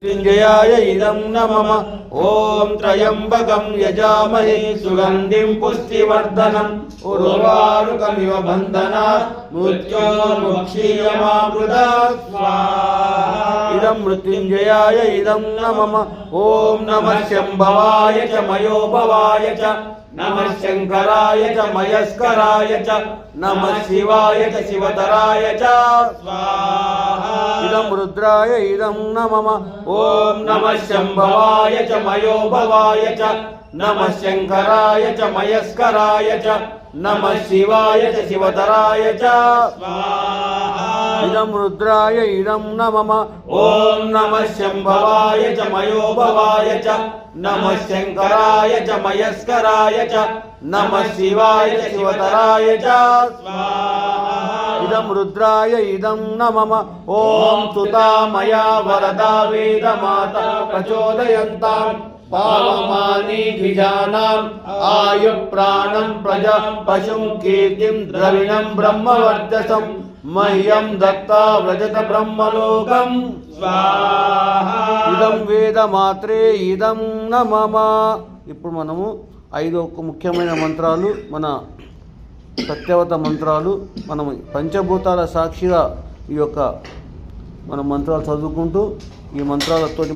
मृत्युंजयाय इदं नमः। ओम त्र्यंबकं यजामहे सुगंधिं पुष्टिवर्धनम् उर्वारुकमिव बन्धनात् मृत्योर्मुक्षीयमामृतात् स्वाहा। इदं मृत्युंजयाय इदं नमः। ओम नमः शंभवाय च मयोभवाय च नमः शंकराय च मयस्कराय च नमः शिवाय च शिवतराय च स्वाहा। इदं रुद्राय इदं नमः। ओम नमः शंभवाय च मयोभवाय च नमः शंकराय च मयस्कराय च नमः शिवाय च शिवतराय च स्वाहा। इदं रुद्राय इदं नमः। ओम नमः शंभवाय च मयोभवाय च नमः शंकराय च मयस्कराय च नमः शिवाय च शिवतराय च स्वाहा। इदं रुद्राय इदं नमः। ओम सुता मया वरदा वेदमाता प्रचोदयन्तां पावमानी द्विजानाम् आयुप्राणं प्रजा पशुं कीर्तिं द्रविणं ब्रह्मवर्चसं मह्यं दत्ता व्रजत ब्रह्मलोकं स्वाहा। इदं వేదమాత్రే ఇదం నమః। ఇప్పుడు మనము 5 ముఖ్యమైన మంత్రాలు, మన సత్యవత మంత్రాలు, మనం పంచభూతాల సాక్షిగా ఈ యొక్క మన మంత్రాలు చదువుకుంటూ ఈ మంత్రాలతో